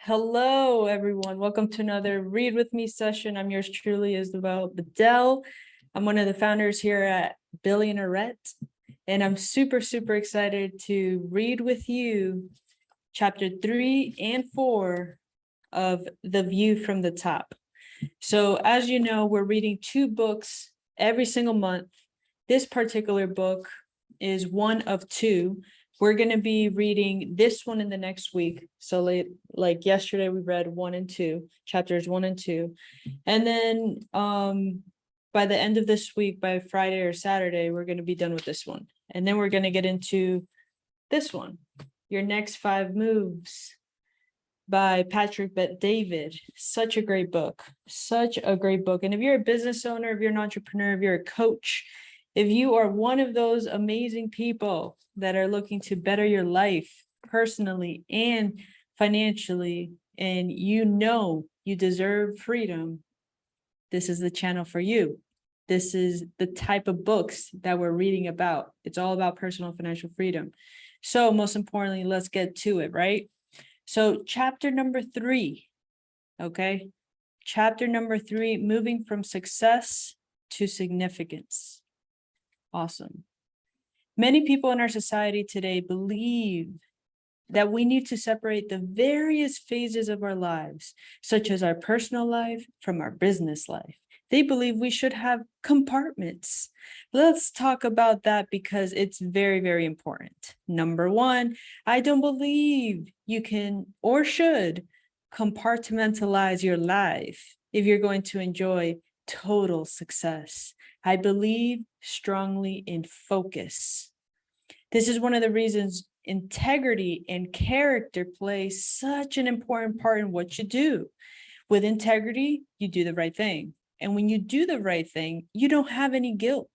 Hello, everyone. Welcome to another Read With Me session. I'm yours truly, Isabel. I'm one of the founders here at Billionaireette, and I'm super excited to read with you chapter 3 and 4 of The View from the Top. So as you know, we're reading 2 books every single month. This particular book is one of 2. We're going to be reading this one in the next week. So like yesterday, we read 1 and 2, chapters 1 and 2. And then by the end of this week, by Friday or Saturday, we're going to be done with this one. And then we're going to get into this one, Your Next 5 Moves by Patrick Bet-David. Such a great book. Such a great book. And if you're a business owner, if you're an entrepreneur, if you're a coach, if you are one of those amazing people that are looking to better your life personally and financially, and you know you deserve freedom, this is the channel for you. This is the type of books that we're reading about. It's all about personal financial freedom. So most importantly, let's get to it, right? So chapter number 3, okay? Chapter number 3, moving from success to significance. Awesome. Many people in our society today believe that we need to separate the various phases of our lives, such as our personal life from our business life. They believe we should have compartments. Let's talk about that because it's very important. Number 1, I don't believe you can or should compartmentalize your life if you're going to enjoy total success. I believe strongly in focus. This is one of the reasons integrity and character play such an important part in what you do. With integrity, you do the right thing. And when you do the right thing, you don't have any guilt.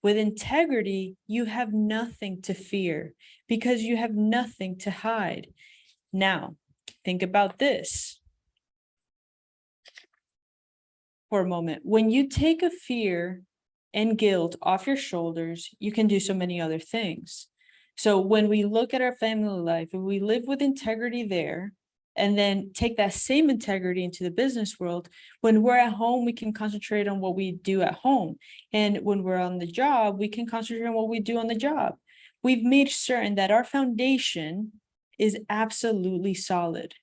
With integrity, you have nothing to fear because you have nothing to hide. Now, think about this for a moment. When you take a fear and guilt off your shoulders, you can do so many other things. So when we look at our family life, if we live with integrity there, and then take that same integrity into the business world, when we're at home, we can concentrate on what we do at home. And when we're on the job, we can concentrate on what we do on the job. We've made certain that our foundation is absolutely solid.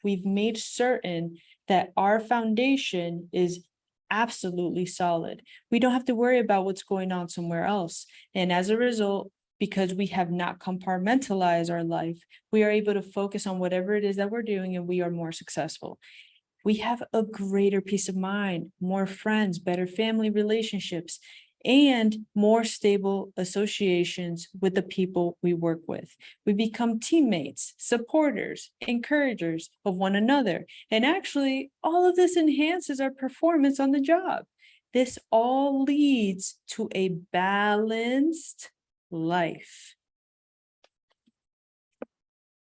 We've made certain that our foundation is absolutely solid. We don't have to worry about what's going on somewhere else. And as a result, because we have not compartmentalized our life, we are able to focus on whatever it is that we're doing, and we are more successful. We have a greater peace of mind, more friends, better family relationships, and more stable associations with the people we work with. We become teammates, supporters, encouragers of one another. And actually, all of this enhances our performance on the job. This all leads to a balanced life.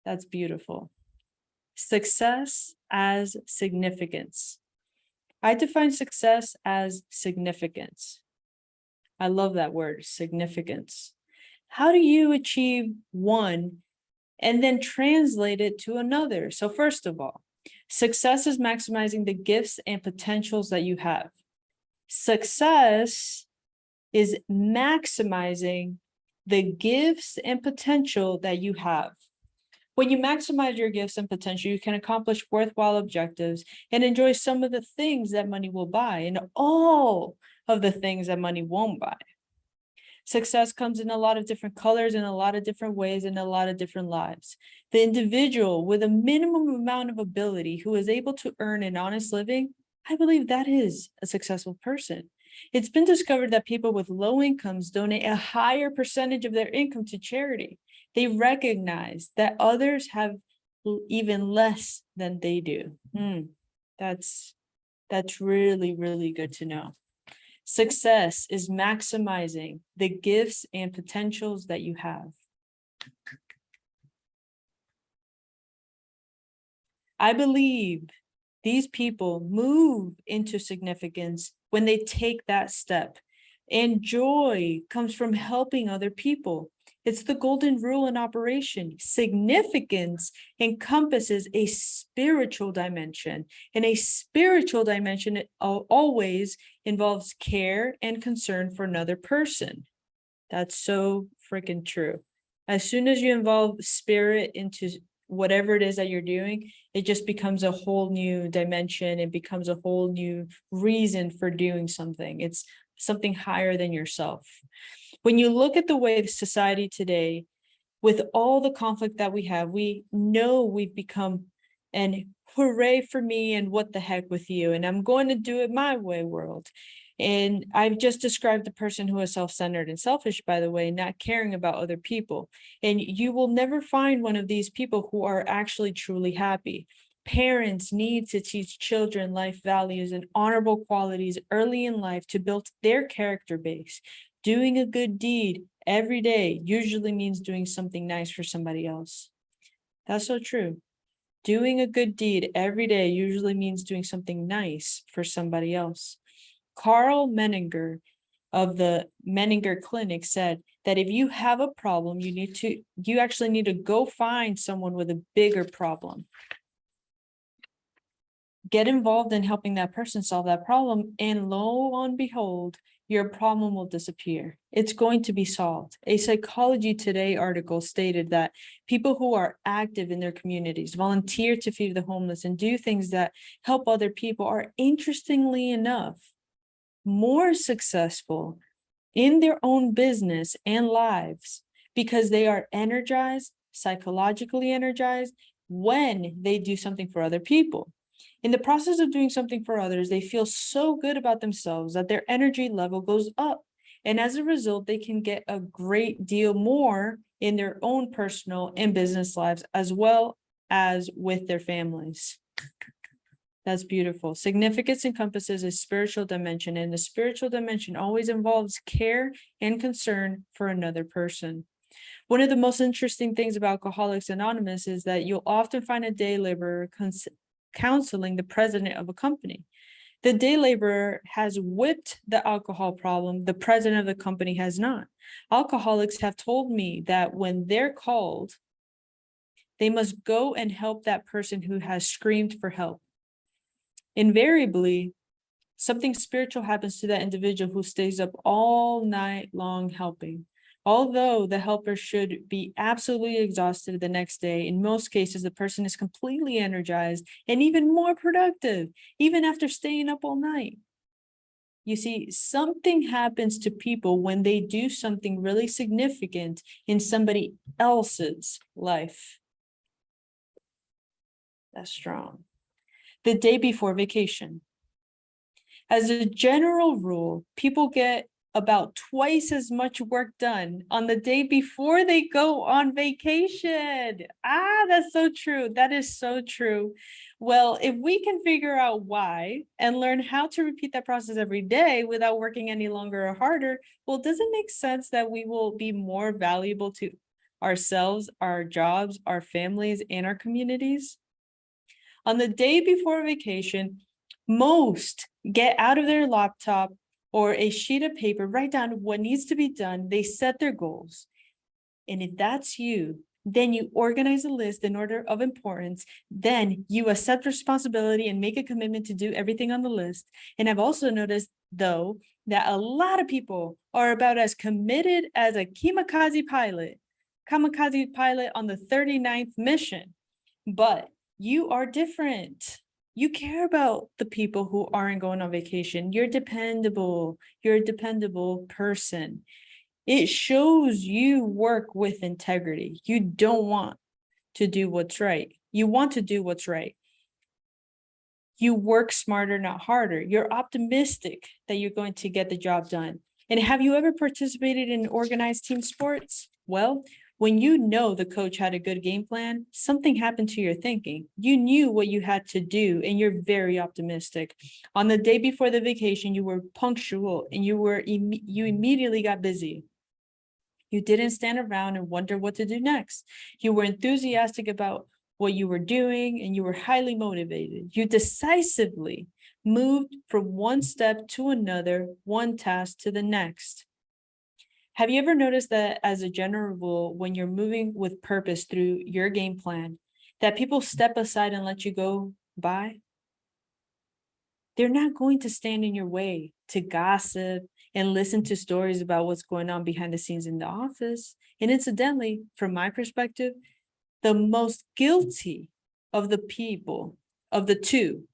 That's beautiful. Success as significance. I define success as significance. I love that word, significance. How do you achieve one and then translate it to another? So first of all, success is maximizing the gifts and potentials that you have. Success is maximizing the gifts and potential that you have. When you maximize your gifts and potential, you can accomplish worthwhile objectives and enjoy some of the things that money will buy and all of the things that money won't buy. Success comes in a lot of different colors, in a lot of different ways, in a lot of different lives. The individual with a minimum amount of ability who is able to earn an honest living, I believe that is a successful person. It's been discovered that people with low incomes donate a higher percentage of their income to charity. They recognize that others have even less than they do. That's really good to know. Success is maximizing the gifts and potentials that you have. I believe these people move into significance when they take that step. And joy comes from helping other people. It's the golden rule in operation. Significance encompasses a spiritual dimension, and a spiritual dimension always involves care and concern for another person. That's so freaking true. As soon as you involve spirit into whatever it is that you're doing, it just becomes a whole new dimension. It becomes a whole new reason for doing something. It's something higher than yourself. When you look at the way society today, with all the conflict that we have, we know we've become an hooray for me and what the heck with you, and I'm going to do it my way world. And I've just described the person who is self-centered and selfish, by the way, not caring about other people. And you will never find one of these people who are actually truly happy. Parents need to teach children life values and honorable qualities early in life to build their character base. Doing a good deed every day usually means doing something nice for somebody else. That's so true. Doing a good deed every day usually means doing something nice for somebody else. Carl Menninger of the Menninger Clinic said that if you have a problem, you actually need to go find someone with a bigger problem. Get involved in helping that person solve that problem, and lo and behold, your problem will disappear. It's going to be solved. A Psychology Today article stated that people who are active in their communities, volunteer to feed the homeless, and do things that help other people are, interestingly enough, more successful in their own business and lives because they are energized, psychologically energized, when they do something for other people. In the process of doing something for others, they feel so good about themselves that their energy level goes up. And as a result, they can get a great deal more in their own personal and business lives, as well as with their families. That's beautiful. Significance encompasses a spiritual dimension, and the spiritual dimension always involves care and concern for another person. One of the most interesting things about Alcoholics Anonymous is that you'll often find a day laborer counseling the president of a company. The day laborer has whipped the alcohol problem. The president of the company has not. Alcoholics have told me that when they're called, they must go and help that person who has screamed for help. Invariably, something spiritual happens to that individual who stays up all night long helping. Although the helper should be absolutely exhausted the next day, in most cases, the person is completely energized and even more productive, even after staying up all night. You see, something happens to people when they do something really significant in somebody else's life. That's strong. The day before vacation. As a general rule, people get about twice as much work done on the day before they go on vacation. That's so true. That is so true. Well, if we can figure out why and learn how to repeat that process every day without working any longer or harder, well, does it make sense that we will be more valuable to ourselves, our jobs, our families, and our communities? On the day before vacation, most get out of their laptop or a sheet of paper, write down what needs to be done. They set their goals. And if that's you, then you organize a list in order of importance. Then you accept responsibility and make a commitment to do everything on the list. And I've also noticed, though, that a lot of people are about as committed as a kamikaze pilot on the 39th mission. But you are different. You care about the people who aren't going on vacation. You're dependable. You're a dependable person. It shows you work with integrity. You don't want to do what's right. You want to do what's right. You work smarter, not harder. You're optimistic that you're going to get the job done. And have you ever participated in organized team sports? Well, when you know the coach had a good game plan, something happened to your thinking. You knew what you had to do, and you're very optimistic. On the day before the vacation, you were punctual, and you immediately got busy. You didn't stand around and wonder what to do next. You were enthusiastic about what you were doing, and you were highly motivated. You decisively moved from one step to another, one task to the next. Have you ever noticed that as a general rule, when you're moving with purpose through your game plan, that people step aside and let you go by? They're not going to stand in your way to gossip and listen to stories about what's going on behind the scenes in the office. And incidentally, from my perspective, the most guilty of the people, of the two,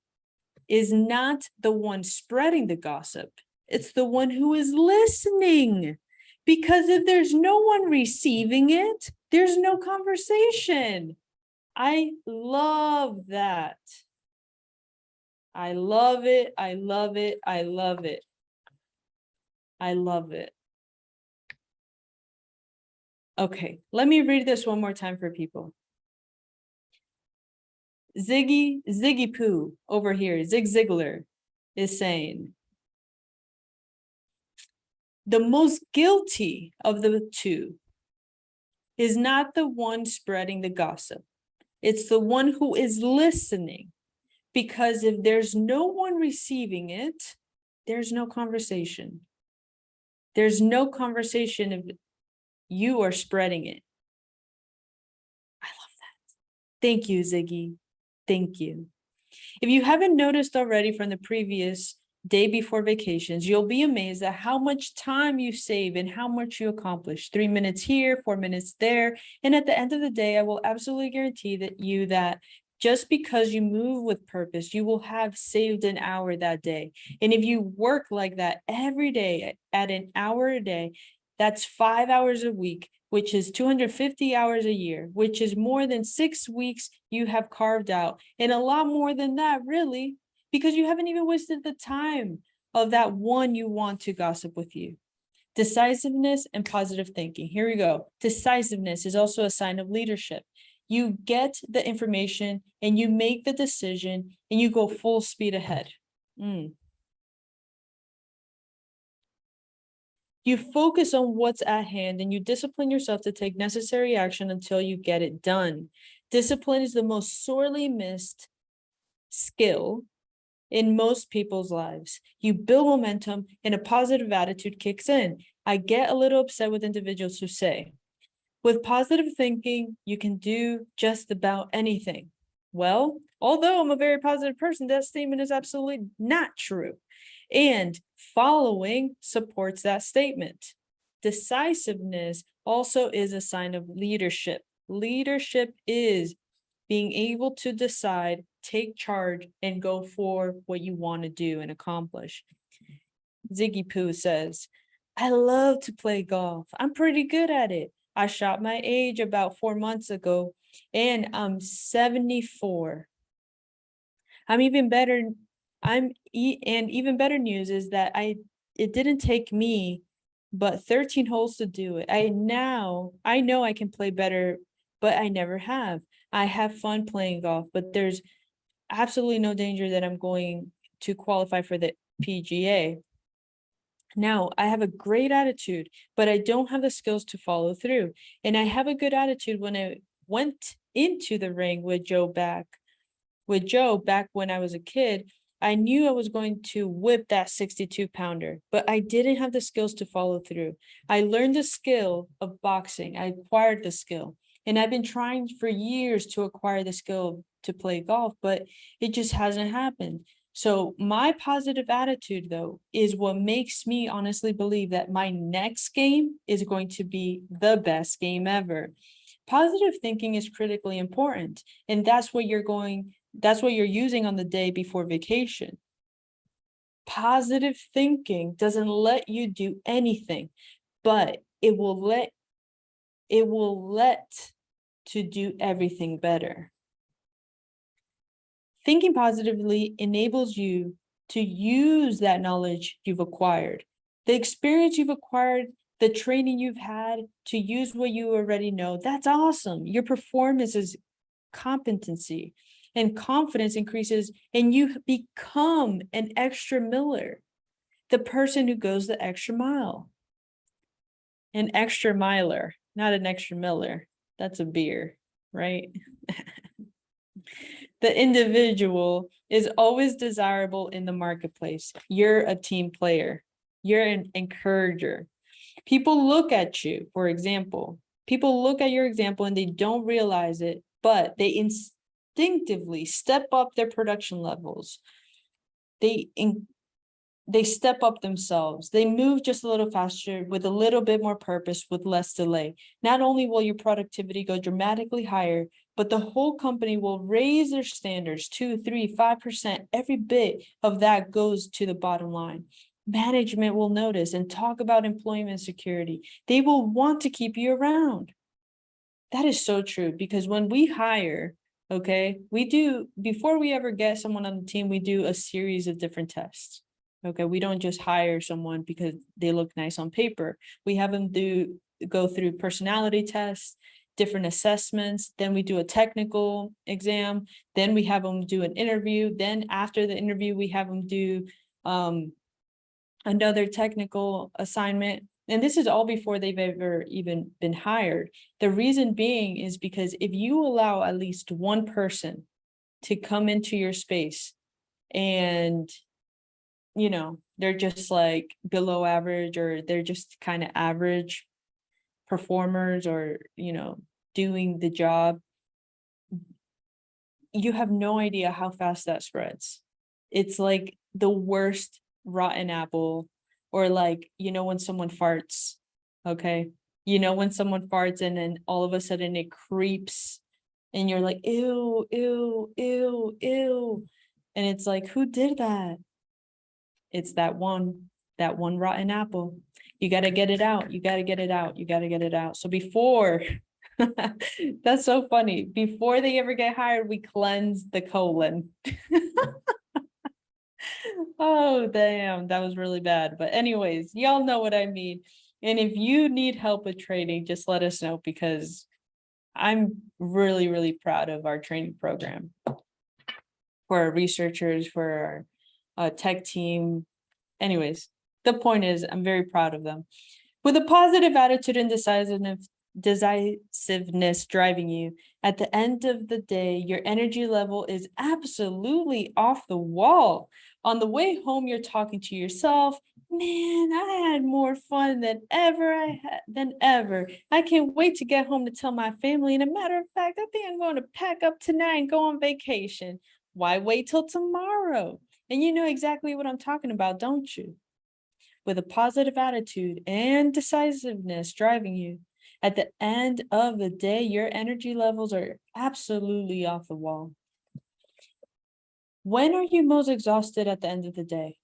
is not the one spreading the gossip. It's the one who is listening. Because if there's no one receiving it, there's no conversation. I love that. I love it. I love it. I love it. I love it. Okay, let me read this one more time for people. Ziggy Poo over here, Zig Ziglar, is saying, the most guilty of the two is not the one spreading the gossip. It's the one who is listening. Because if there's no one receiving it, there's no conversation. There's no conversation if you are spreading it. I love that. Thank you, Ziggy. Thank you. If you haven't noticed already from the previous day before vacations, you'll be amazed at how much time you save and how much you accomplish. 3 minutes here, 4 minutes there. And at the end of the day, I will absolutely guarantee that just because you move with purpose, you will have saved an hour that day. And if you work like that every day at an hour a day, that's 5 hours a week, which is 250 hours a year, which is more than 6 weeks you have carved out. And a lot more than that, really, because you haven't even wasted the time of that one you want to gossip with you. Decisiveness and positive thinking. Here we go. Decisiveness is also a sign of leadership. You get the information and you make the decision and you go full speed ahead. You focus on what's at hand and you discipline yourself to take necessary action until you get it done. Discipline is the most sorely missed skill in most people's lives. You build momentum and a positive attitude kicks in. I get a little upset with individuals who say, with positive thinking, you can do just about anything. Well, although I'm a very positive person, that statement is absolutely not true. And following supports that statement. Decisiveness also is a sign of leadership. Leadership is being able to decide, take charge, and go for what you want to do and accomplish. Ziggy Poo says, I love to play golf. I'm pretty good at it. I shot my age about 4 months ago, and I'm 74. And even better news is that it didn't take me but 13 holes to do it. I know I can play better, but I never have. I have fun playing golf, but there's absolutely no danger that I'm going to qualify for the PGA. Now, I have a great attitude, but I don't have the skills to follow through. And I have a good attitude when I went into the ring with Joe back when I was a kid. I knew I was going to whip that 62-pounder, but I didn't have the skills to follow through. I learned the skill of boxing. I acquired the skill, and I've been trying for years to acquire the skill to play golf, but it just hasn't happened. So my positive attitude, though, is what makes me honestly believe that my next game is going to be the best game ever. Positive thinking is critically important, and that's what you're using on the day before vacation. Positive thinking doesn't let you do anything, but it will let to do everything better. Thinking positively enables you to use that knowledge you've acquired, the experience you've acquired, the training you've had to use what you already know. That's awesome. Your performance is competency, and confidence increases, and you become an extra miller, the person who goes the extra mile. An extra miler, not an extra miller. That's a beer, right? The individual is always desirable in the marketplace. You're a team player. You're an encourager. People look at you, for example. People look at your example and they don't realize it, but they instinctively step up their production levels. They step up themselves. They move just a little faster with a little bit more purpose, with less delay. Not only will your productivity go dramatically higher, but the whole company will raise their standards 2, 3, 5%. Every bit of that goes to the bottom line. Management will notice and talk about employment security. They will want to keep you around. That is so true, because when we hire, okay, before we ever get someone on the team, we do a series of different tests. Okay, we don't just hire someone because they look nice on paper. We have them go through personality tests, different assessments. Then we do a technical exam. Then we have them do an interview. Then after the interview, we have them do another technical assignment. And this is all before they've ever even been hired. The reason being is because if you allow at least one person to come into your space and they're just like below average, or they're just kind of average performers, or, doing the job, you have no idea how fast that spreads. It's like the worst rotten apple, or like, when someone farts, okay? When someone farts and then all of a sudden it creeps and you're like, ew, ew, ew, ew. And it's like, who did that? It's that one rotten apple. You got to get it out. You got to get it out. You got to get it out. So before, that's so funny. Before they ever get hired, we cleanse the colon. Oh, damn. That was really bad. But anyways, y'all know what I mean. And if you need help with training, just let us know, because I'm really, really proud of our training program for our researchers, for our tech team. Anyways, the point is, I'm very proud of them. With a positive attitude and decisiveness driving you, at the end of the day, your energy level is absolutely off the wall. On the way home, you're talking to yourself, man, I had more fun than ever. I can't wait to get home to tell my family. And a matter of fact, I think I'm going to pack up tonight and go on vacation. Why wait till tomorrow? And you know exactly what I'm talking about, don't you? With a positive attitude and decisiveness driving you, at the end of the day, your energy levels are absolutely off the wall. When are you most exhausted at the end of the day?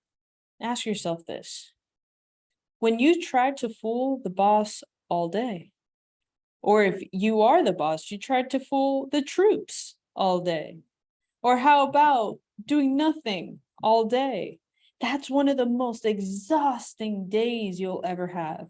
Ask yourself this. When you tried to fool the boss all day, or if you are the boss, you tried to fool the troops all day, or how about doing nothing all day? That's one of the most exhausting days you'll ever have.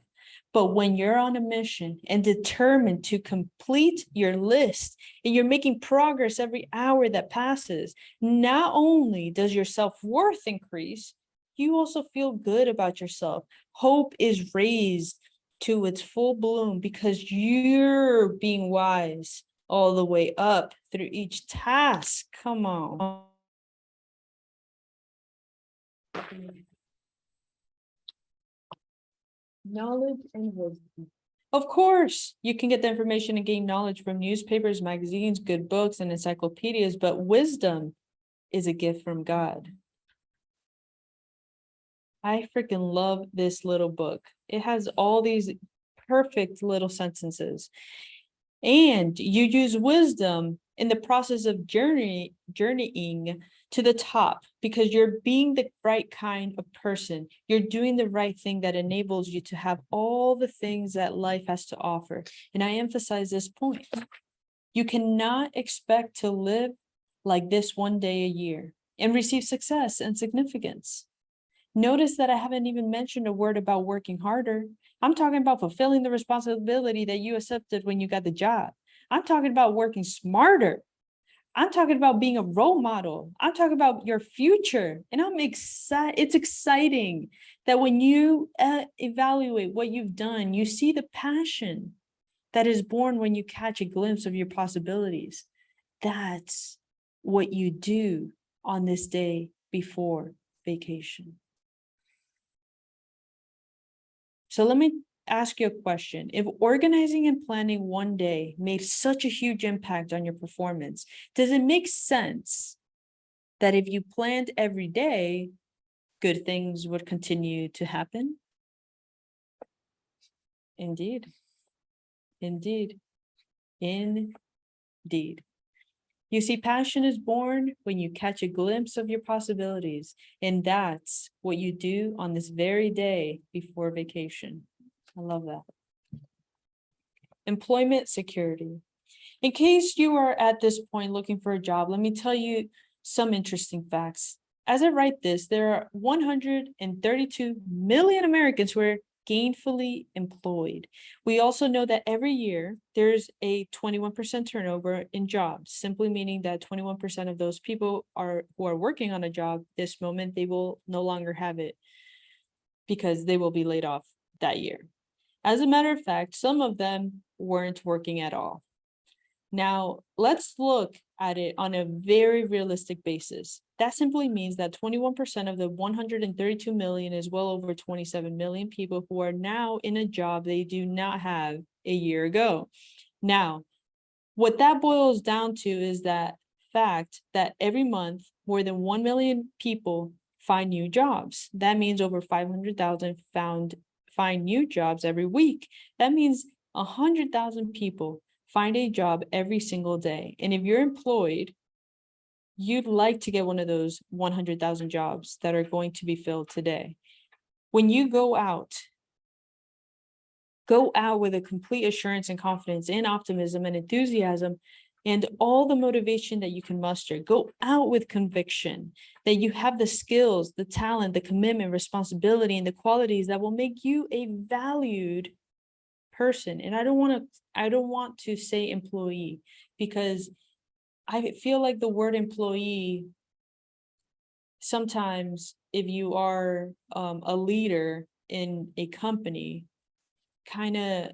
But when you're on a mission and determined to complete your list, and you're making progress every hour that passes, not only does your self-worth increase, you also feel good about yourself. Hope is raised to its full bloom because you're being wise all the way up through each task. Come on. Knowledge and wisdom. Of course, you can get the information and gain knowledge from newspapers, magazines, good books, and encyclopedias, but wisdom is a gift from God. I freaking love this little book. It has all these perfect little sentences. And you use wisdom in the process of journeying to the top, because you're being the right kind of person. You're doing the right thing that enables you to have all the things that life has to offer. And I emphasize this point. You cannot expect to live like this one day a year and receive success and significance. Notice that I haven't even mentioned a word about working harder. I'm talking about fulfilling the responsibility that you accepted when you got the job. I'm talking about working smarter. I'm talking about being a role model. I'm talking about your future. And I'm excited. It's exciting that when you evaluate what you've done, you see the passion that is born when you catch a glimpse of your possibilities. That's what you do on this day before vacation. So let me ask you a question. If organizing and planning one day made such a huge impact on your performance, does it make sense that if you planned every day, good things would continue to happen? Indeed. Indeed. Indeed. You see, passion is born when you catch a glimpse of your possibilities, and that's what you do on this very day before vacation. I love that. Employment security. In case you are at this point looking for a job, let me tell you some interesting facts. As I write this, there are 132 million Americans who are gainfully employed. We also know that every year there's a 21% turnover in jobs, simply meaning that 21% of those people who are working on a job this moment, they will no longer have it because they will be laid off that year. As a matter of fact, some of them weren't working at all. Now, let's look at it on a very realistic basis. That simply means that 21% of the 132 million is well over 27 million people who are now in a job they do not have a year ago. Now, what that boils down to is that fact that every month, more than 1 million people find new jobs. That means over 500,000 find new jobs every week. That means 100,000 people find a job every single day. And if you're employed, you'd like to get one of those 100,000 jobs that are going to be filled today. When you go out with a complete assurance and confidence and optimism and enthusiasm and all the motivation that you can muster. Go out with conviction that you have the skills, the talent, the commitment, responsibility, and the qualities that will make you a valued person. And I don't want to say employee, because I feel like the word employee, sometimes if you are a leader in a company, kind of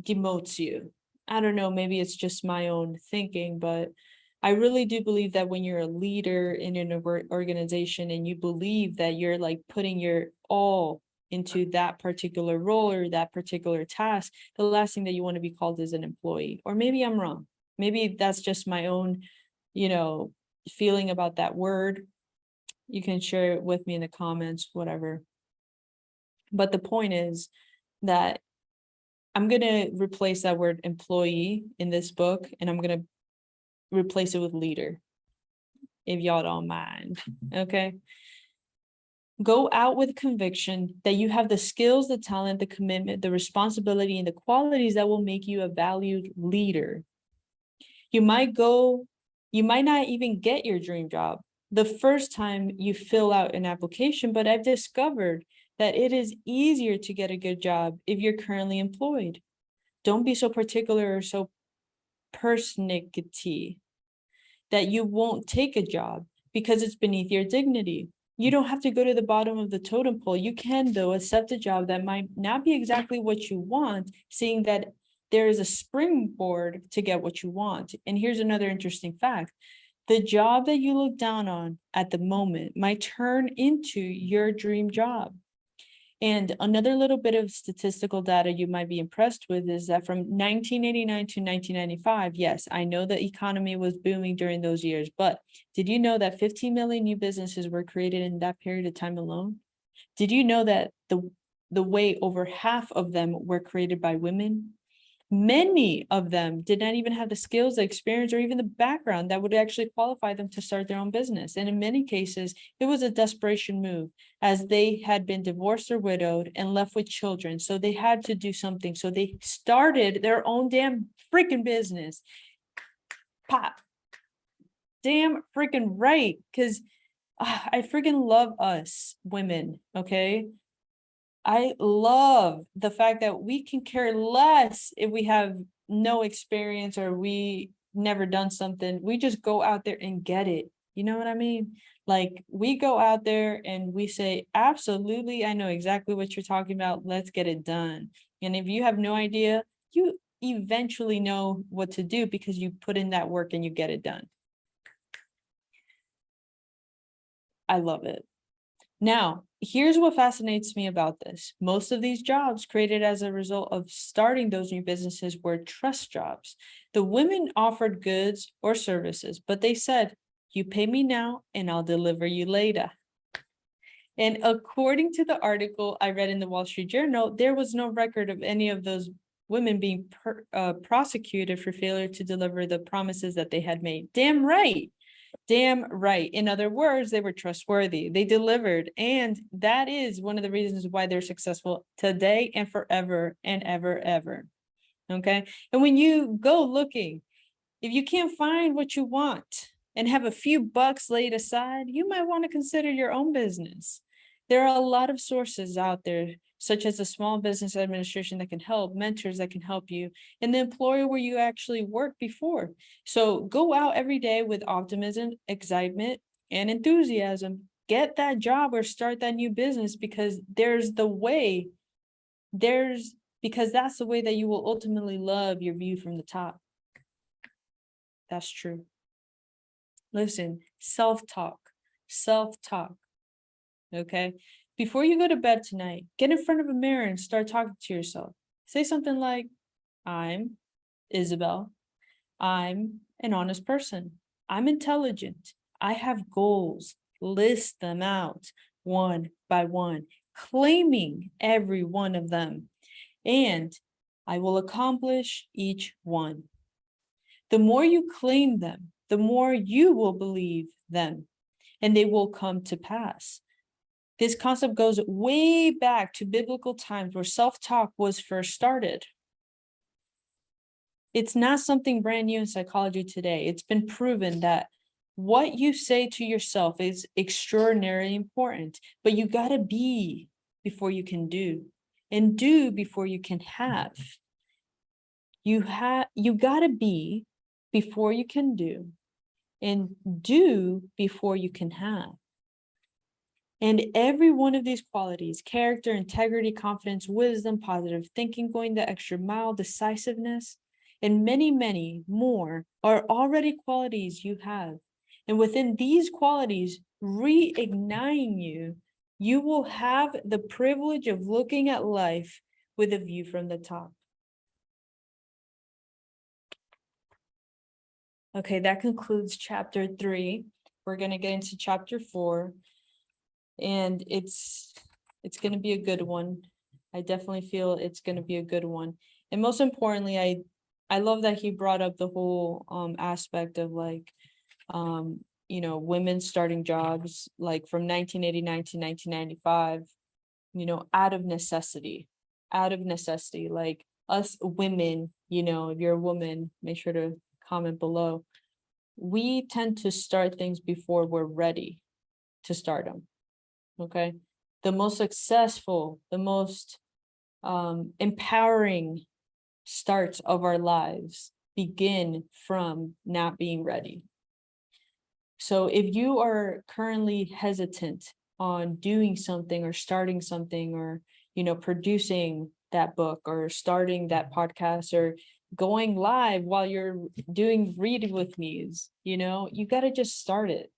demotes you. I don't know, maybe it's just my own thinking, but I really do believe that when you're a leader in an organization and you believe that you're like putting your all into that particular role or that particular task, the last thing that you want to be called is an employee. Or maybe I'm wrong. Maybe that's just my own, feeling about that word. You can share it with me in the comments, whatever. But the point is that I'm going to replace that word employee in this book, and I'm going to replace it with leader, if y'all don't mind. Okay. Go out with conviction that you have the skills, the talent, the commitment, the responsibility, and the qualities that will make you a valued leader. You might not even get your dream job the first time you fill out an application, but I've discovered that it is easier to get a good job if you're currently employed. Don't be so particular or so persnickety that you won't take a job because it's beneath your dignity. You don't have to go to the bottom of the totem pole. You can, though, accept a job that might not be exactly what you want, seeing that there is a springboard to get what you want. And here's another interesting fact. The job that you look down on at the moment might turn into your dream job. And another little bit of statistical data you might be impressed with is that from 1989 to 1995, yes, I know the economy was booming during those years, but did you know that 15 million new businesses were created in that period of time alone? Did you know that the way over half of them were created by women? Many of them did not even have the skills, the experience, or even the background that would actually qualify them to start their own business. And in many cases, it was a desperation move, as they had been divorced or widowed and left with children. So they had to do something. So they started their own damn freaking business. Pop. Damn freaking right. Because I freaking love us women, okay? I love the fact that we can care less if we have no experience or we never done something. We just go out there and get it. You know what I mean? Like, we go out there and we say, absolutely, I know exactly what you're talking about. Let's get it done. And if you have no idea, you eventually know what to do because you put in that work and you get it done. I love it. Now, here's what fascinates me about this. Most of these jobs created as a result of starting those new businesses were trust jobs. The women offered goods or services, but they said, you pay me now and I'll deliver you later. And according to the article I read in the Wall Street Journal, there was no record of any of those women being prosecuted for failure to deliver the promises that they had made. Damn right. Damn right. In other words, they were trustworthy. They delivered. And that is one of the reasons why they're successful today and forever and ever, ever. Okay. And when you go looking, if you can't find what you want and have a few bucks laid aside, you might want to consider your own business. There are a lot of sources out there, such as the Small Business Administration that can help, mentors that can help you, and the employer where you actually worked before. So go out every day with optimism, excitement, and enthusiasm. Get that job or start that new business because because that's the way that you will ultimately love your view from the top. That's true. Listen, self-talk. Okay. Before you go to bed tonight, get in front of a mirror and start talking to yourself. Say something like, I'm Isabel. I'm an honest person. I'm intelligent. I have goals. List them out one by one, claiming every one of them. And I will accomplish each one. The more you claim them, the more you will believe them, and they will come to pass. This concept goes way back to biblical times where self-talk was first started. It's not something brand new in psychology today. It's been proven that what you say to yourself is extraordinarily important, but you got to be before you can do, and do before you can have. You got to be before you can do, and do before you can have. And every one of these qualities, character, integrity, confidence, wisdom, positive thinking, going the extra mile, decisiveness, and many, many more are already qualities you have. And within these qualities, reigniting you, you will have the privilege of looking at life with a view from the top. Okay, that concludes chapter 3. We're going to get into chapter 4. And it's going to be a good one. I definitely feel it's going to be a good one. And most importantly, I love that he brought up the whole aspect of like, women starting jobs like from 1989 to 1995, out of necessity, like us women, if you're a woman, make sure to comment below. We tend to start things before we're ready to start them. Okay, the most successful, the most empowering starts of our lives begin from not being ready. So if you are currently hesitant on doing something or starting something or, producing that book or starting that podcast or going live while you're doing read with me's, you got to just start it,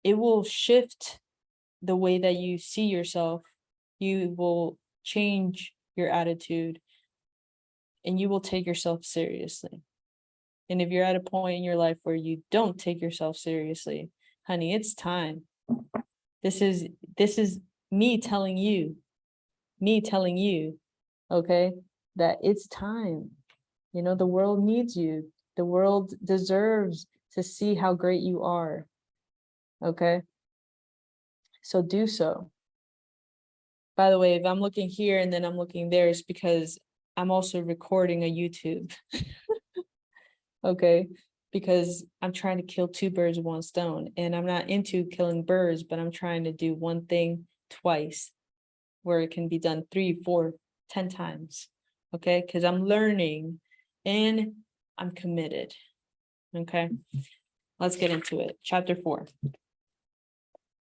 it will shift the way that you see yourself. You will change your attitude and you will take yourself seriously. And if you're at a point in your life where you don't take yourself seriously, honey, it's time. This is me telling you, okay, that it's time. The world needs you. The world deserves to see how great you are. Okay, so do so. By the way, if I'm looking here and then I'm looking there, it's because I'm also recording a YouTube. Okay, because I'm trying to kill 2 birds with 1 stone, and I'm not into killing birds, but I'm trying to do one thing twice where it can be done 3, 4, 10 times. Okay, because I'm learning and I'm committed. Okay, let's get into it. Chapter 4.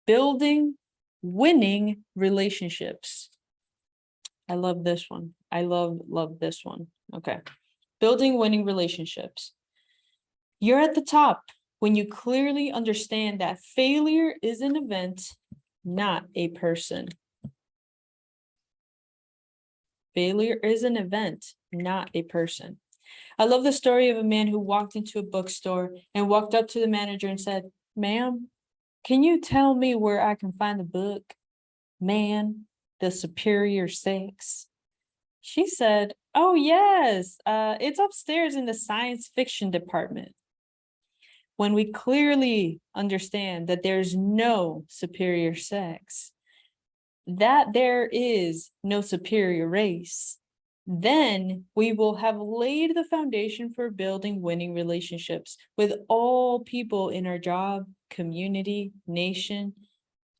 Building winning relationships. I love this one. I love this one. Okay. Building winning relationships. You're at the top. when you clearly understand that failure is an event, not a person. Failure is an event, not a person. I love the story of a man who walked into a bookstore and walked up to the manager and said, "Ma'am, can you tell me where I can find the book, Man, the Superior Sex?" She said, "Oh, yes, it's upstairs in the science fiction department." When we clearly understand that there's no superior sex, that there is no superior race, then we will have laid the foundation for building winning relationships with all people in our job, community, nation,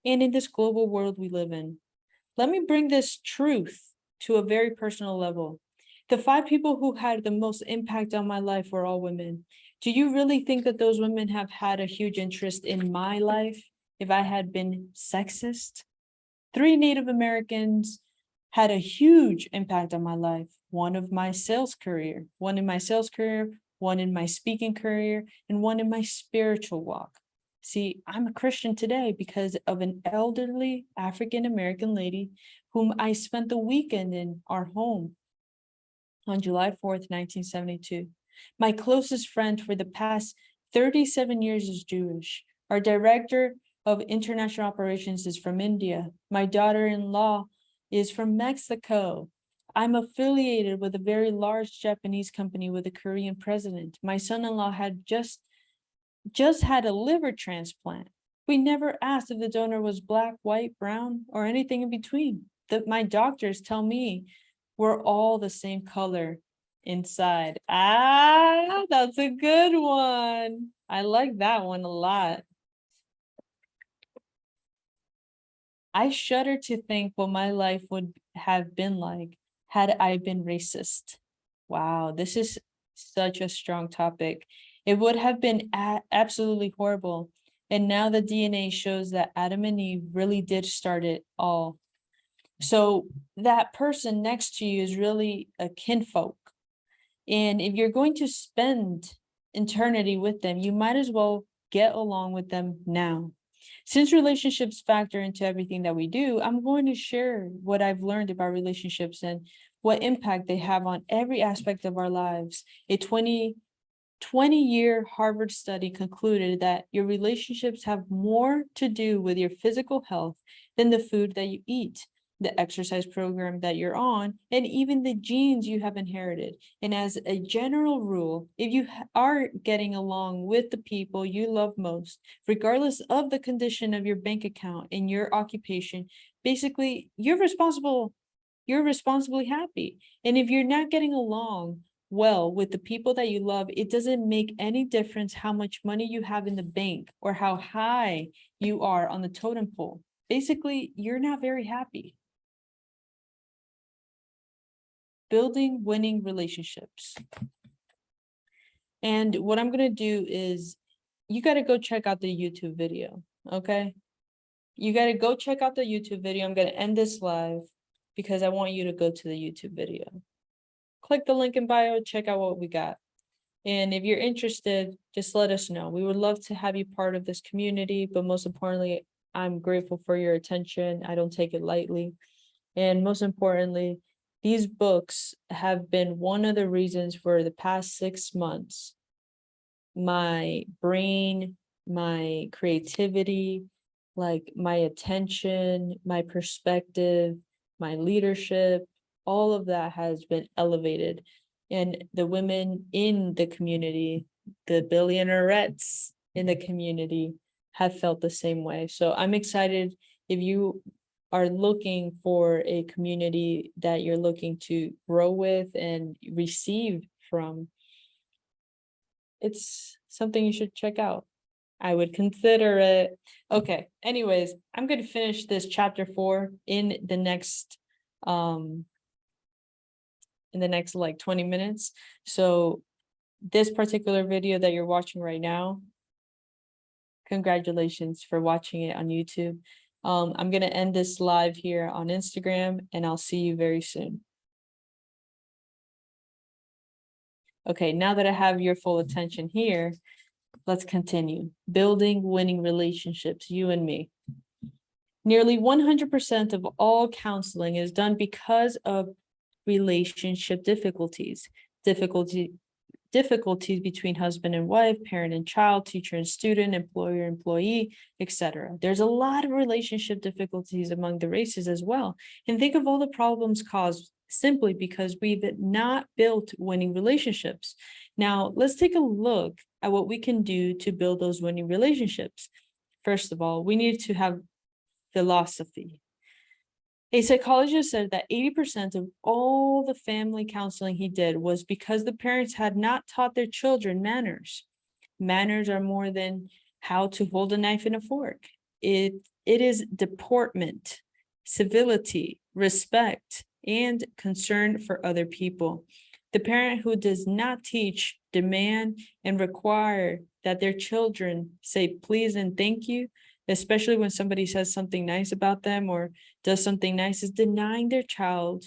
and in this global world we live in. Let me bring this truth to a very personal level. The 5 people who had the most impact on my life were all women. Do you really think that those women have had a huge interest in my life if I had been sexist? 3 Native Americans had a huge impact on my life. One in my sales career, one in my speaking career, and one in my spiritual walk. See, I'm a Christian today because of an elderly African-American lady whom I spent the weekend in our home on July 4th, 1972. My closest friend for the past 37 years is Jewish. Our director of international operations is from India. My daughter-in-law is from Mexico. I'm affiliated with a very large Japanese company with a Korean president. My son-in-law had just had a liver transplant. We never asked if the donor was black, white, brown, or anything in between. My doctors tell me we're all the same color inside. That's a good one. I like that one a lot. I shudder to think what my life would have been like had I been racist. Wow, this is such a strong topic. It would have been absolutely horrible. And now the DNA shows that Adam and Eve really did start it all. So that person next to you is really a kinfolk. And if you're going to spend eternity with them, you might as well get along with them now. Since relationships factor into everything that we do, I'm going to share what I've learned about relationships and what impact they have on every aspect of our lives. A 20-year Harvard study concluded that your relationships have more to do with your physical health than the food that you eat, the exercise program that you're on, and even the genes you have inherited. And as a general rule, if you are getting along with the people you love most, regardless of the condition of your bank account and your occupation, basically you're responsibly happy. And if you're not getting along well with the people that you love, it doesn't make any difference how much money you have in the bank or how high you are on the totem pole. Basically, you're not very happy. Building winning relationships. And what I'm going to do is you got to go check out the YouTube video. Okay. You got to go check out the YouTube video. I'm going to end this live because I want you to go to the YouTube video. Click the link in bio, check out what we got. And if you're interested, just let us know. We would love to have you part of this community, but most importantly, I'm grateful for your attention. I don't take it lightly. And most importantly, these books have been one of the reasons for the past 6 months. My brain, my creativity, like my attention, my perspective, my leadership, all of that has been elevated. And the women in the community, the billionairettes in the community have felt the same way. So I'm excited if you are looking for a community that you're looking to grow with and receive from. It's something you should check out. I would consider it. Okay, anyways, I'm going to finish this chapter 4 in the next like 20 minutes. So this particular video that you're watching right now, congratulations for watching it on YouTube. I'm going to end this live here on Instagram, and I'll see you very soon. Okay, now that I have your full attention here, let's continue. Building winning relationships, you and me. Nearly 100% of all counseling is done because of relationship difficulties, difficulties between husband and wife, parent and child, teacher and student, employer, employee, etc. There's a lot of relationship difficulties among the races as well. And think of all the problems caused simply because we've not built winning relationships. Now, let's take a look at what we can do to build those winning relationships. First of all, we need to have philosophy. A psychologist said that 80% of all the family counseling he did was because the parents had not taught their children manners. Manners are more than how to hold a knife and a fork. It is deportment, civility, respect, and concern for other people. The parent who does not teach, demand, and require that their children say please and thank you, especially when somebody says something nice about them or does something nice, is denying their child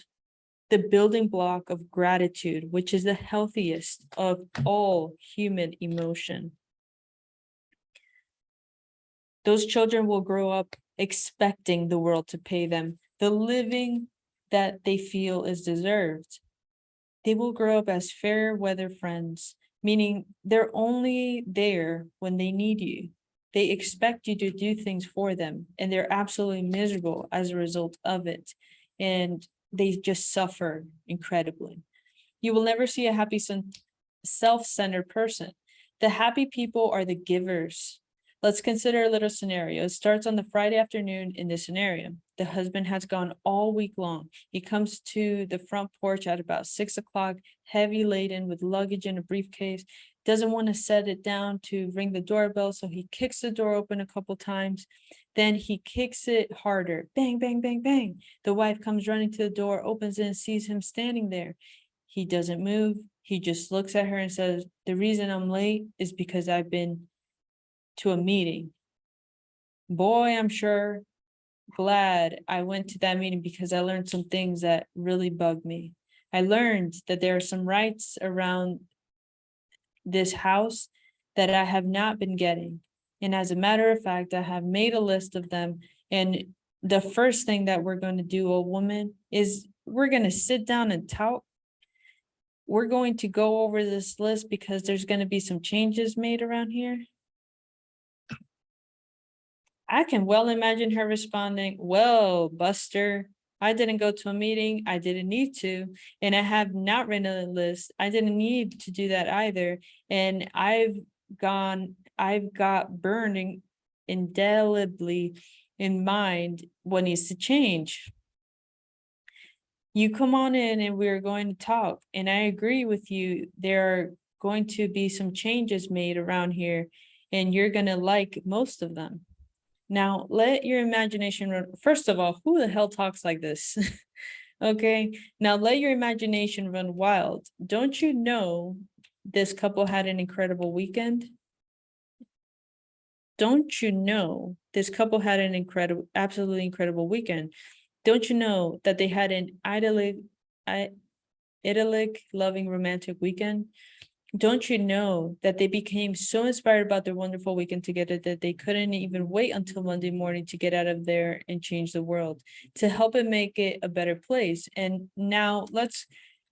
the building block of gratitude, which is the healthiest of all human emotion. Those children will grow up expecting the world to pay them the living that they feel is deserved. They will grow up as fair weather friends, meaning they're only there when they need you. They expect you to do things for them, and they're absolutely miserable as a result of it. And they just suffer incredibly. You will never see a happy, self-centered person. The happy people are the givers. Let's consider a little scenario. It starts on the Friday afternoon in this scenario. The husband has gone all week long. He comes to the front porch at about 6 o'clock, heavy laden with luggage and a briefcase. Doesn't want to set it down to ring the doorbell, so he kicks the door open a couple times. Then he kicks it harder. Bang, bang, bang, bang. The wife comes running to the door, opens it, and sees him standing there. He doesn't move. He just looks at her and says, "The reason I'm late is because I've been to a meeting." Boy, I'm sure glad I went to that meeting because I learned some things that really bugged me. I learned that there are some rights around this house that I have not been getting. And as a matter of fact, I have made a list of them. And the first thing that we're going to do, a woman, is we're going to sit down and talk. We're going to go over this list because there's going to be some changes made around here. I can well imagine her responding, "Well, Buster, I didn't go to a meeting. I didn't need to. And I have not written a list. I didn't need to do that either. And I've got burning indelibly in mind what needs to change. You come on in and we're going to talk. And I agree with you. There are going to be some changes made around here, and you're going to like most of them. Now, let your imagination run. First of all, who the hell talks like this?" Okay, now let your imagination run wild. Don't you know this couple had an incredible weekend? Don't you know this couple had an absolutely incredible weekend? Don't you know that they had an idyllic, loving, romantic weekend? Don't you know that they became so inspired about their wonderful weekend together that they couldn't even wait until Monday morning to get out of there and change the world, to help it make it a better place? And now let's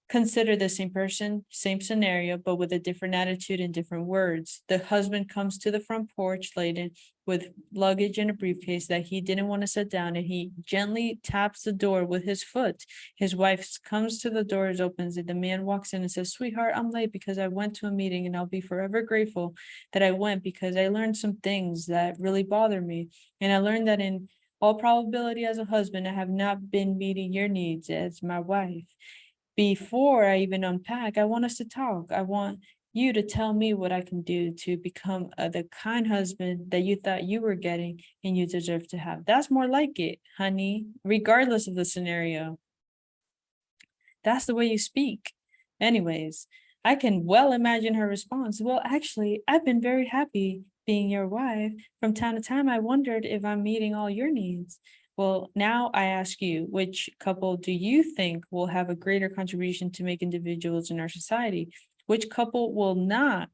consider the same person, same scenario, but with a different attitude and different words. The husband comes to the front porch laden with luggage and a briefcase that he didn't want to set down, and he gently taps the door with his foot. His wife comes to the doors, opens it. The man walks in and says, "Sweetheart, I'm late because I went to a meeting, and I'll be forever grateful that I went because I learned some things that really bother me. And I learned that in all probability as a husband, I have not been meeting your needs as my wife. Before I even unpack, I want us to talk. I want you to tell me what I can do to become the kind husband that you thought you were getting and you deserve to have." That's more like it, honey, regardless of the scenario. That's the way you speak. Anyways, I can well imagine her response. "Well, actually, I've been very happy being your wife. From time to time, I wondered if I'm meeting all your needs." Well, now I ask you, which couple do you think will have a greater contribution to make individuals in our society? Which couple will not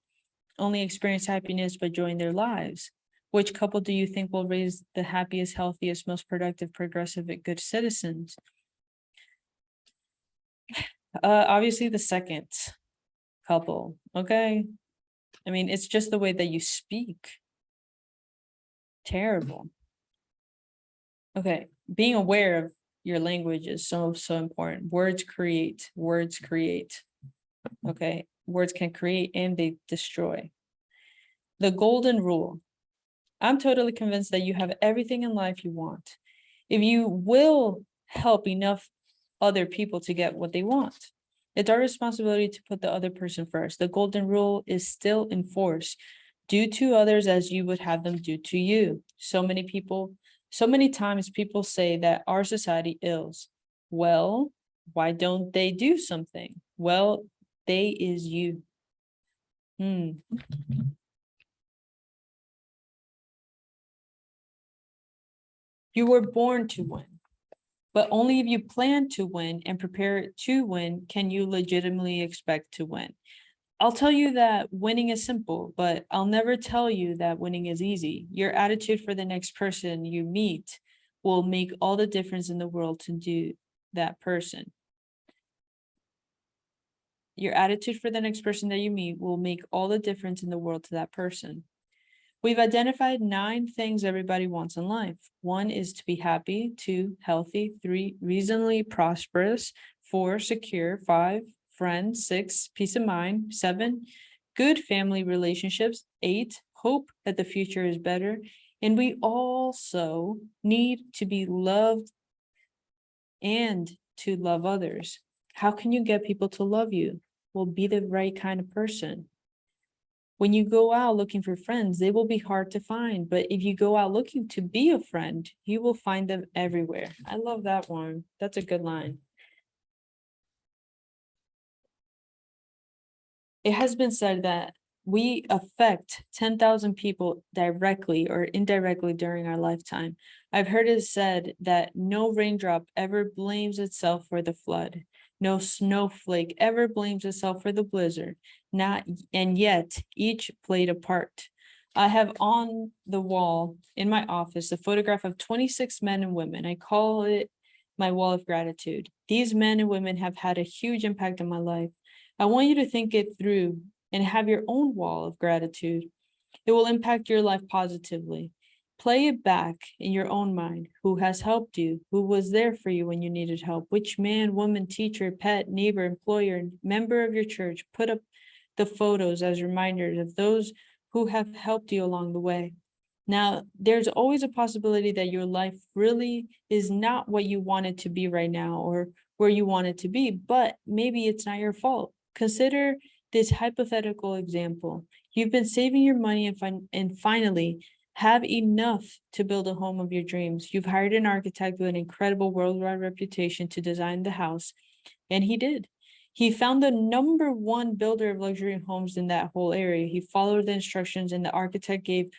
only experience happiness by enjoying their lives? Which couple do you think will raise the happiest, healthiest, most productive, progressive, and good citizens? Obviously the second couple, okay? I mean, it's just the way that you speak. Terrible. Okay, being aware of your language is so important. Words create. Okay, words can create and they destroy. The golden rule. I'm totally convinced that you have everything in life you want if you will help enough other people to get what they want. It's our responsibility to put the other person first. The golden rule is still in force. Do to others as you would have them do to you. So many times people say that our society ills. Well, why don't they do something? Well, they is you. You were born to win, but only if you plan to win and prepare to win can you legitimately expect to win. I'll tell you that winning is simple, but I'll never tell you that winning is easy. Your attitude for the next person you meet will make all the difference in the world to do that person. Your attitude for the next person that you meet will make all the difference in the world to that person. We've identified 9 things everybody wants in life. 1 is to be happy, 2, healthy, 3, reasonably prosperous, 4, secure, 5, friends, 6, peace of mind, 7, good family relationships, 8, hope that the future is better. And we also need to be loved and to love others. How can you get people to love you? Well, be the right kind of person. When you go out looking for friends, they will be hard to find. But if you go out looking to be a friend, you will find them everywhere. I love that one. That's a good line. It has been said that we affect 10,000 people directly or indirectly during our lifetime. I've heard it said that no raindrop ever blames itself for the flood. No snowflake ever blames itself for the blizzard. And yet each played a part. I have on the wall in my office a photograph of 26 men and women. I call it my wall of gratitude. These men and women have had a huge impact on my life. I want you to think it through and have your own wall of gratitude. It will impact your life positively. Play it back in your own mind. Who has helped you? Who was there for you when you needed help? Which man, woman, teacher, pet, neighbor, employer, member of your church put up the photos as reminders of those who have helped you along the way? Now, there's always a possibility that your life really is not what you want it to be right now or where you want it to be, but maybe it's not your fault. Consider this hypothetical example. You've been saving your money and finally have enough to build a home of your dreams. You've hired an architect with an incredible worldwide reputation to design the house, and he did. He found the #1 builder of luxury homes in that whole area. He followed the instructions and the architect gave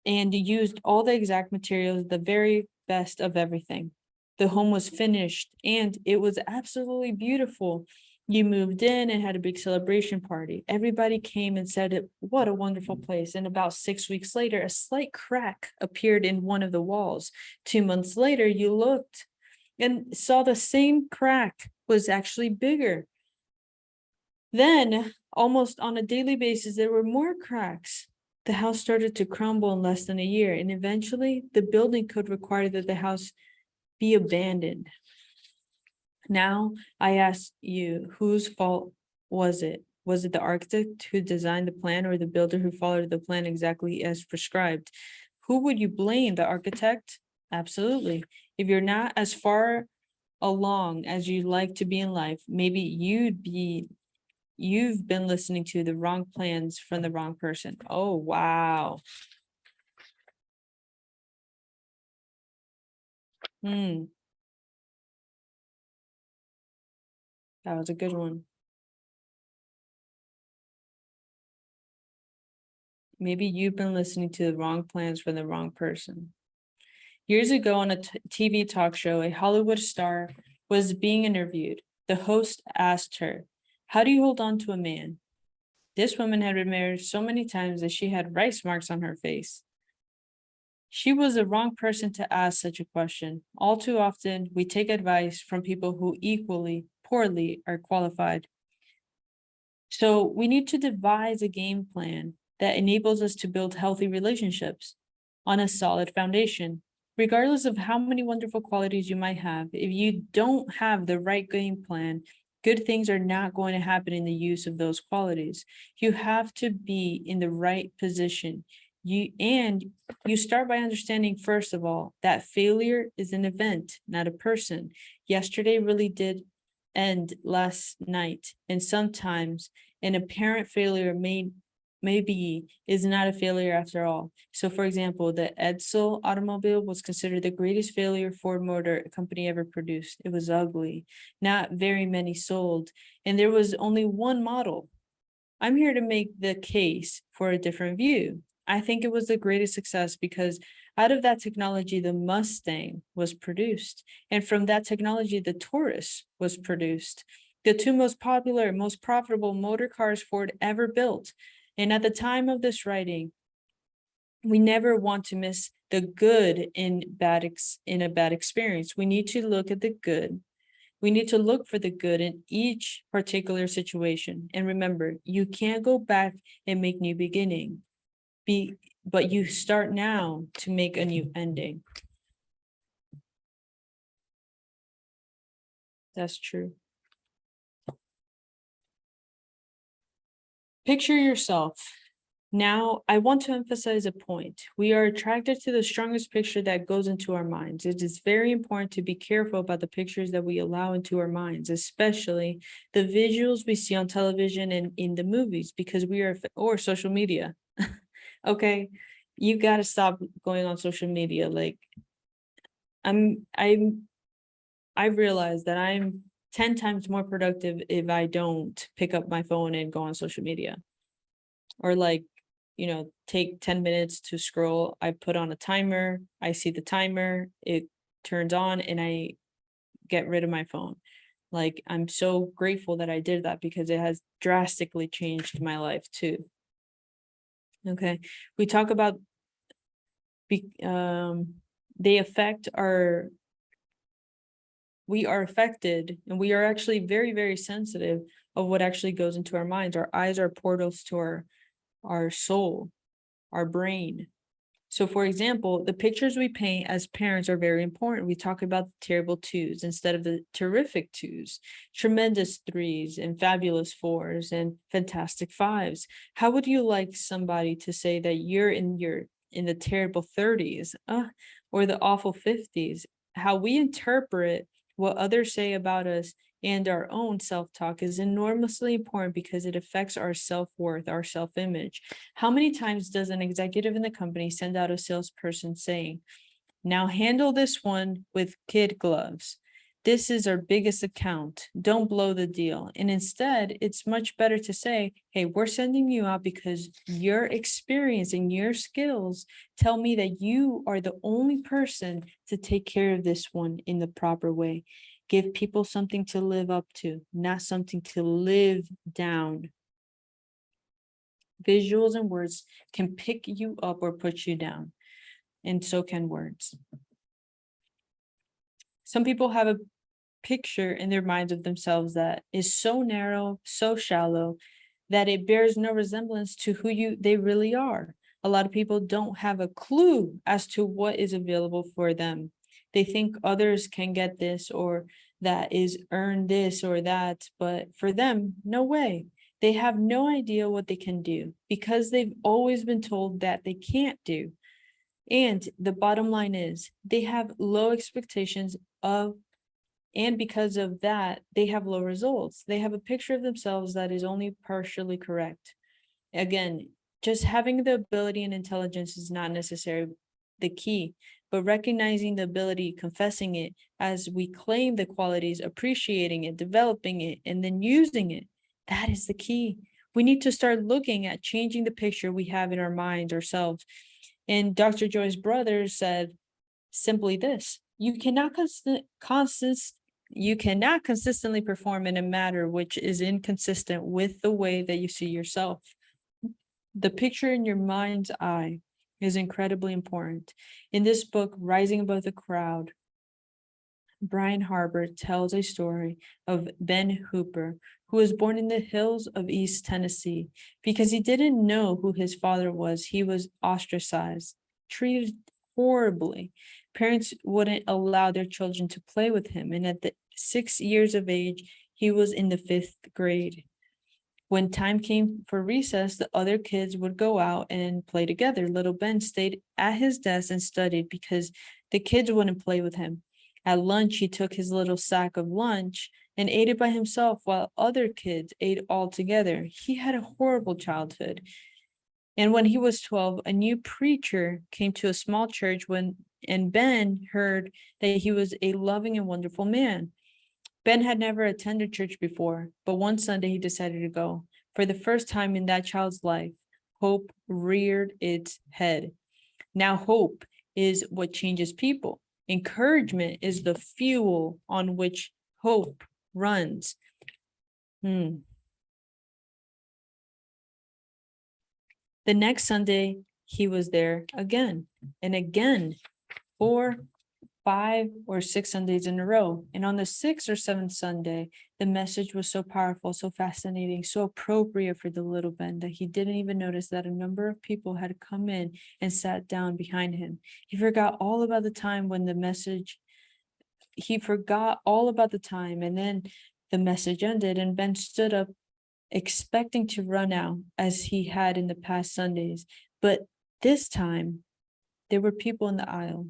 and used all the exact materials, the very best of everything. The home was finished and it was absolutely beautiful. You moved in and had a big celebration party. Everybody came and said, what a wonderful place. And about 6 weeks later, a slight crack appeared in one of the walls. 2 months later, you looked and saw the same crack was actually bigger. Then, almost on a daily basis, there were more cracks. The house started to crumble in less than a year, and eventually the building code required that the house be abandoned. Now, I ask you, whose fault was it? Was it the architect who designed the plan or the builder who followed the plan exactly as prescribed? Who would you blame, the architect? Absolutely. If you're not as far along as you'd like to be in life, maybe you've been listening to the wrong plans from the wrong person. Oh, wow. That was a good one. Maybe you've been listening to the wrong plans from the wrong person. Years ago on a TV talk show, a Hollywood star was being interviewed. The host asked her, how do you hold on to a man? This woman had been married so many times that she had rice marks on her face. She was the wrong person to ask such a question. All too often, we take advice from people who equally poorly are qualified. So we need to devise a game plan that enables us to build healthy relationships on a solid foundation. Regardless of how many wonderful qualities you might have, if you don't have the right game plan, good things are not going to happen in the use of those qualities. You have to be in the right position. You start by understanding, first of all, that failure is an event, not a person. Yesterday really did end last night, and sometimes an apparent failure maybe is not a failure after all. So for example, the Edsel automobile was considered the greatest failure Ford Motor Company ever produced. It was ugly, not very many sold, and there was only one model. I'm here to make the case for a different view. I think it was the greatest success because out of that technology, the Mustang was produced. And from that technology, the Taurus was produced. The two most popular, most profitable motor cars Ford ever built. And at the time of this writing, we never want to miss the good in a bad experience. We need to look at the good. We need to look for the good in each particular situation. And remember, you can't go back and make new beginning. But you start now to make a new ending. That's true. Picture yourself. Now, I want to emphasize a point. We are attracted to the strongest picture that goes into our minds. It is very important to be careful about the pictures that we allow into our minds, especially the visuals we see on television and in the movies, because or social media. Okay, you got to stop going on social media. Like, I've realized that I'm 10 times more productive if I don't pick up my phone and go on social media. Or like, take 10 minutes to scroll. I put on a timer, I see the timer, it turns on, and I get rid of my phone. Like, I'm so grateful that I did that because it has drastically changed my life too. Okay, we talk about they affect we are affected, and we are actually very, very sensitive of what actually goes into our minds. Our eyes are portals to our soul, our brain. So for example, the pictures we paint as parents are very important. We talk about the terrible twos instead of the terrific twos, tremendous threes and fabulous fours and fantastic fives. How would you like somebody to say that you're in the terrible 30s or the awful 50s? How we interpret what others say about us and our own self-talk is enormously important because it affects our self-worth, our self-image. How many times does an executive in the company send out a salesperson saying, now handle this one with kid gloves. This is our biggest account. Don't blow the deal. And instead, it's much better to say, hey, we're sending you out because your experience and your skills tell me that you are the only person to take care of this one in the proper way. Give people something to live up to, not something to live down. Visuals and words can pick you up or put you down, and so can words. Some people have a picture in their minds of themselves that is so narrow, so shallow, that it bears no resemblance to who they really are. A lot of people don't have a clue as to what is available for them. They think others can get this or that is earn this or that, but for them, no way. They have no idea what they can do because they've always been told that they can't do. And the bottom line is they have low expectations and because of that, they have low results. They have a picture of themselves that is only partially correct. Again, just having the ability and intelligence is not necessarily the key, but recognizing the ability, confessing it as we claim the qualities, appreciating it, developing it, and then using it, that is the key. We need to start looking at changing the picture we have in our minds ourselves. And Dr. Joyce Brothers said simply this: you cannot You cannot consistently perform in a matter which is inconsistent with the way that you see yourself. The picture in your mind's eye is incredibly important. In this book, Rising Above the Crowd, Brian Harbour tells a story of Ben Hooper, who was born in the hills of East Tennessee. Because he didn't know who his father was, he was ostracized, treated horribly. Parents wouldn't allow their children to play with him, and at the 6 years of age, he was in the 5th grade. When time came for recess, the other kids would go out and play together. Little Ben stayed at his desk and studied because the kids wouldn't play with him. At lunch, he took his little sack of lunch and ate it by himself while other kids ate all together. He had a horrible childhood. And when he was 12, a new preacher came to a small church and Ben heard that he was a loving and wonderful man. Ben had never attended church before, but one Sunday he decided to go. For the first time in that child's life, hope reared its head. Now, hope is what changes people. Encouragement is the fuel on which hope runs. The next Sunday, he was there again and again, 4, 5, or 6 Sundays in a row. And on the 6th or 7th Sunday, the message was so powerful, so fascinating, so appropriate for the little Ben that he didn't even notice that a number of people had come in and sat down behind him. He forgot all about the time when and then the message ended, and Ben stood up expecting to run out as he had in the past Sundays. But this time, there were people in the aisle.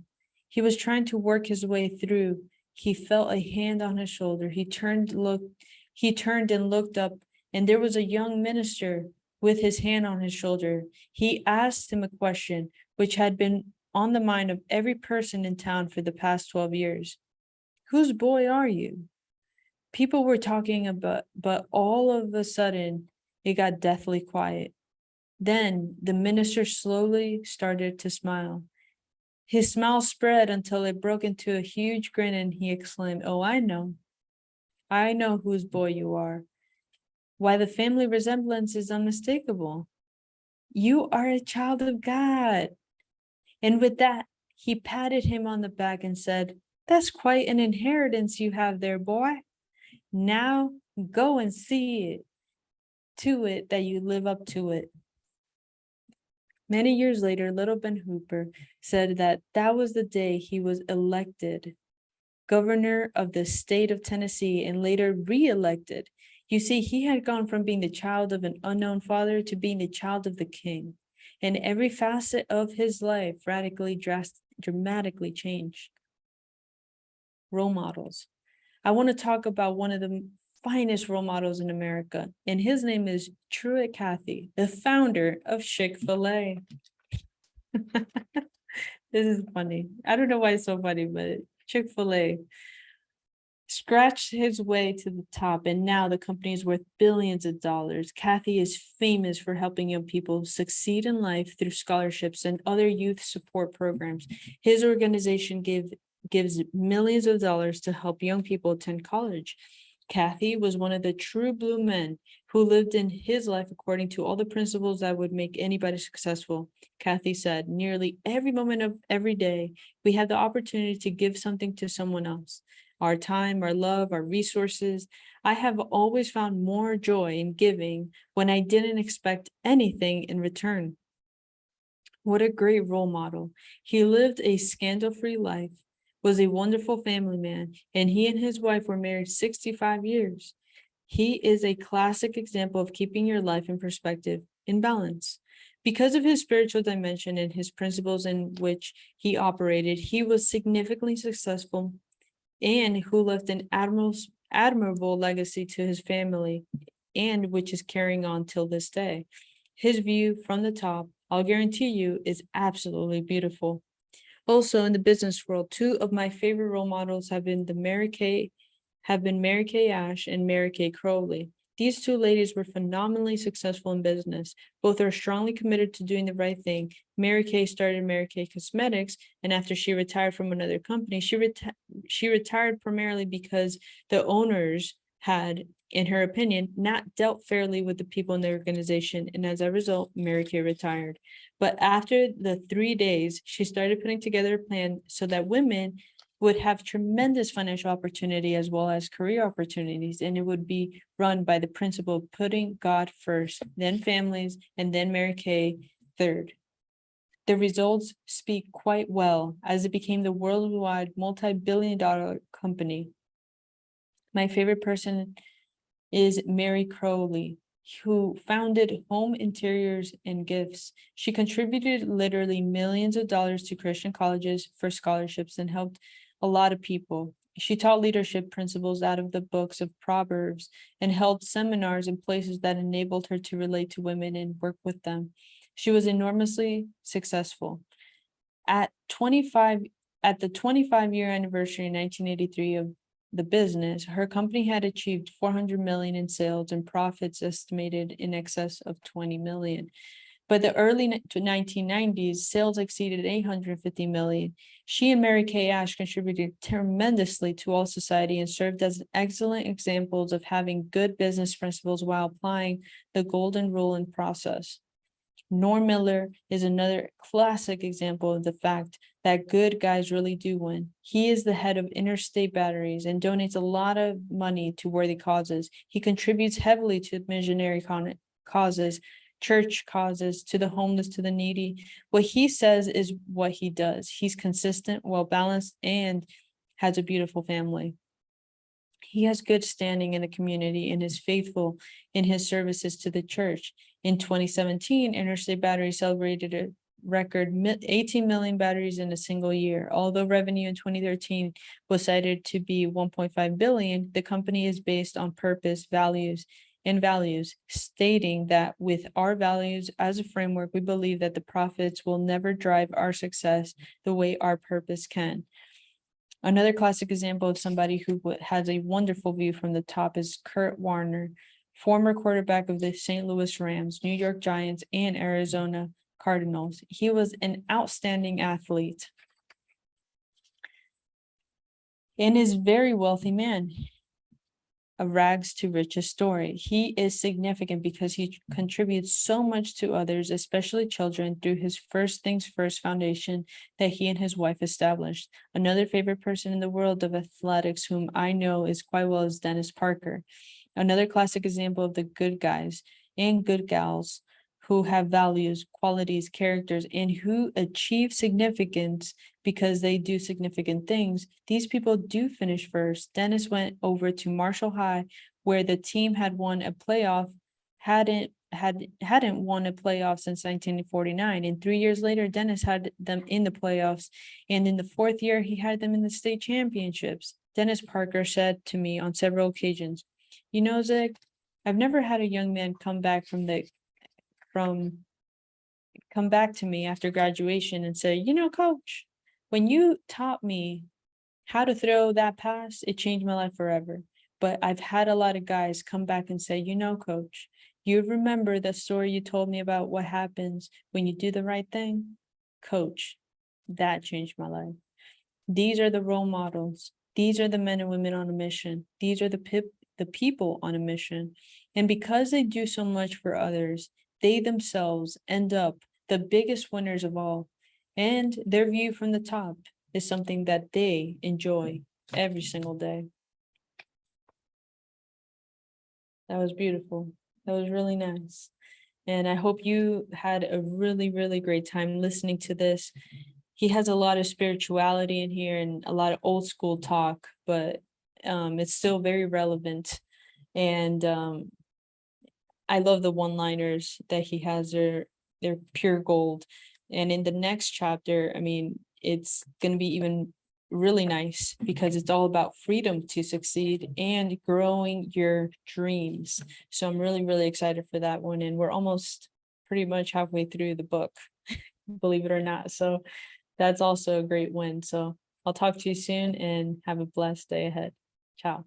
He was trying to work his way through. He felt a hand on his shoulder. He turned and looked up, and there was a young minister with his hand on his shoulder. He asked him a question which had been on the mind of every person in town for the past 12 years. Whose boy are you? People were talking about, but all of a sudden, it got deathly quiet. Then the minister slowly started to smile. His smile spread until it broke into a huge grin, and he exclaimed, "Oh, I know whose boy you are. Why, the family resemblance is unmistakable. You are a child of God." And with that, he patted him on the back and said, "That's quite an inheritance you have there, boy. Now go and see to it that you live up to it." Many years later, little Ben Hooper said that was the day he was elected governor of the state of Tennessee and later re-elected. You see, he had gone from being the child of an unknown father to being the child of the king, and every facet of his life dramatically changed. Role models. I want to talk about one of the finest role models in America, and his name is Truett Cathy, the founder of Chick-fil-A. This is funny. I don't know why it's so funny, but Chick-fil-A scratched his way to the top, and now the company is worth billions of dollars. Cathy is famous for helping young people succeed in life through scholarships and other youth support programs. His organization gives millions of dollars to help young people attend college. Cathy was one of the true blue men who lived in his life according to all the principles that would make anybody successful. Cathy said, "Nearly every moment of every day, we have the opportunity to give something to someone else. Our time, our love, our resources. I have always found more joy in giving when I didn't expect anything in return." What a great role model. He lived a scandal-free life, was a wonderful family man, and he and his wife were married 65 years. He is a classic example of keeping your life in perspective, in balance. Because of his spiritual dimension and his principles in which he operated, he was significantly successful and who left an admirable legacy to his family, and which is carrying on till this day. His view from the top, I'll guarantee you, is absolutely beautiful. Also, in the business world, 2 of my favorite role models have been Mary Kay Ash and Mary Kay Crowley. These two ladies were phenomenally successful in business. Both are strongly committed to doing the right thing. Mary Kay started Mary Kay Cosmetics, and after she retired from another company, she retired primarily because the owners had, in her opinion, not dealt fairly with the people in the organization, and as a result, Mary Kay retired. But after the 3 days, she started putting together a plan so that women would have tremendous financial opportunity as well as career opportunities, and it would be run by the principle of putting God first, then families, and then Mary Kay third. The results speak quite well as it became the worldwide multi-billion-dollar company. My favorite person is Mary Crowley, who founded Home Interiors and Gifts. She contributed literally millions of dollars to Christian colleges for scholarships and helped a lot of people. She taught leadership principles out of the books of Proverbs and held seminars in places that enabled her to relate to women and work with them. She was enormously successful. At the 25-year anniversary in 1983 of the business, her company had achieved 400 million in sales and profits estimated in excess of 20 million. By the early 1990s, sales exceeded 850 million. She and Mary Kay Ash contributed tremendously to all society and served as excellent examples of having good business principles while applying the golden rule in process. Norm Miller is another classic example of the fact that good guys really do win. He is the head of Interstate Batteries and donates a lot of money to worthy causes. He contributes heavily to missionary causes, church causes, to the homeless, to the needy. What he says is what he does. He's consistent, well-balanced, and has a beautiful family. He has good standing in the community and is faithful in his services to the church. In 2017, Interstate Battery celebrated a record 18 million batteries in a single year. Although revenue in 2013 was cited to be 1.5 billion, the company is based on purpose, values, stating that with our values as a framework, we believe that the profits will never drive our success the way our purpose can. Another classic example of somebody who has a wonderful view from the top is Kurt Warner, former quarterback of the St. Louis Rams, New York Giants, and Arizona Cardinals. He was an outstanding athlete and is a very wealthy man. A rags to riches story. He is significant because he contributes so much to others, especially children, through his First Things First foundation that he and his wife established. Another favorite person in the world of athletics whom I know is quite well is Dennis Parker. Another classic example of the good guys and good gals who have values, qualities, characters, and who achieve significance because they do significant things. These people do finish first. Dennis went over to Marshall High, where the team had won a playoff, hadn't won a playoff since 1949. And 3 years later, Dennis had them in the playoffs. And in the fourth year, he had them in the state championships. Dennis Parker said to me on several occasions, "You know, Zig, I've never had a young man come back to me after graduation and say, you know, coach, when you taught me how to throw that pass, it changed my life forever. But I've had a lot of guys come back and say, you know, coach, you remember the story you told me about what happens when you do the right thing? Coach, that changed my life." These are the role models. These are the men and women on a mission. These are the people on a mission. And because they do so much for others, they themselves end up the biggest winners of all. And their view from the top is something that they enjoy every single day. That was beautiful. That was really nice. And I hope you had a really, really great time listening to this. He has a lot of spirituality in here and a lot of old school talk, but it's still very relevant. And I love the one-liners that he has. They're pure gold. And in the next chapter, I mean, it's going to be even really nice because it's all about freedom to succeed and growing your dreams. So I'm really, really excited for that one. And we're almost pretty much halfway through the book, believe it or not. So that's also a great win. So I'll talk to you soon and have a blessed day ahead. Ciao.